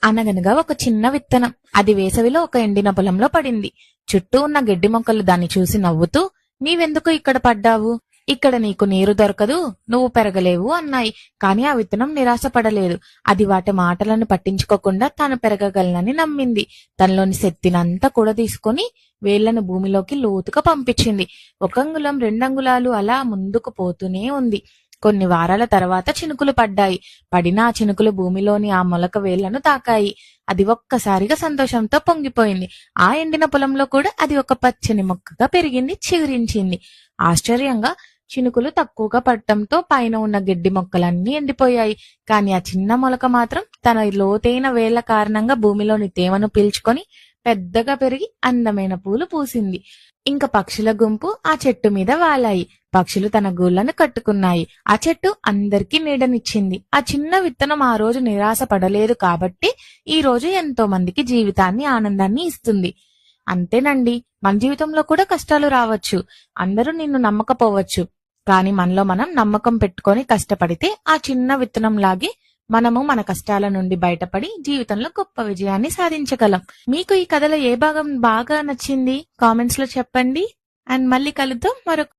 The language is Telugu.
అనగనగా ఒక చిన్న విత్తనం. అది వేసవిలో ఒక ఎండిన పొలంలో పడింది. చుట్టూ ఉన్న గడ్డి మొక్కలు దాన్ని చూసి నవ్వుతూ, నీవెందుకు ఇక్కడ పడ్డావు? ఇక్కడ నీకు నీరు దొరకదు, నువ్వు పెరగలేవు అన్నాయి. కాని ఆ విత్తనం నిరాశపడలేదు. అది వాటి మాటలను పట్టించుకోకుండా తాను పెరగగలనని నమ్మింది. తనలోని శక్తినంతా కూడా తీసుకొని వేళ్లను భూమిలోకి లోతుగా పంపించింది. 1 అంగుళం 2 అంగుళాలు అలా ముందుకు పోతూనే ఉంది. కొన్ని వారాల తర్వాత చినుకులు పడ్డాయి. పడిన ఆ చినుకులు భూమిలోని ఆ మొలక వేళ్లను తాకాయి. అది ఒక్కసారిగా సంతోషంతో పొంగిపోయింది. ఆ ఎండిన పొలంలో కూడా అది ఒక పచ్చని మొక్కగా పెరిగింది, చిగురించింది. ఆశ్చర్యంగా చినుకులు తక్కువగా పడటంతో పైన ఉన్న గడ్డి మొక్కలన్నీ ఎండిపోయాయి. కాని ఆ చిన్న మొలక మాత్రం తన లోతైన వేళ్ల కారణంగా భూమిలోని తేమను పీల్చుకొని పెద్దగా పెరిగి అందమైన పూలు పూసింది. ఇంక పక్షుల గుంపు ఆ చెట్టు మీద వాలాయి. పక్షులు తన గూళ్లను కట్టుకున్నాయి. ఆ చెట్టు అందరికీ నీడనిచ్చింది. ఆ చిన్న విత్తనం ఆ రోజు నిరాశ పడలేదు కాబట్టి ఈ రోజు ఎంతో మందికి జీవితాన్ని, ఆనందాన్ని ఇస్తుంది. అంతేనండి, మన జీవితంలో కూడా కష్టాలు రావచ్చు. అందరూ నిన్ను నమ్మకపోవచ్చు. కానీ మనలో మనం నమ్మకం పెట్టుకొని కష్టపడితే ఆ చిన్న విత్తనం లాగే మనము మన కష్టాల నుండి బయటపడి జీవితంలో గొప్ప విజయాన్ని సాధించగలం. మీకు ఈ కథలో ఏ భాగం బాగా నచ్చింది కామెంట్స్ లో చెప్పండి. అండ్ మళ్ళీ కలుద్దాం మరొక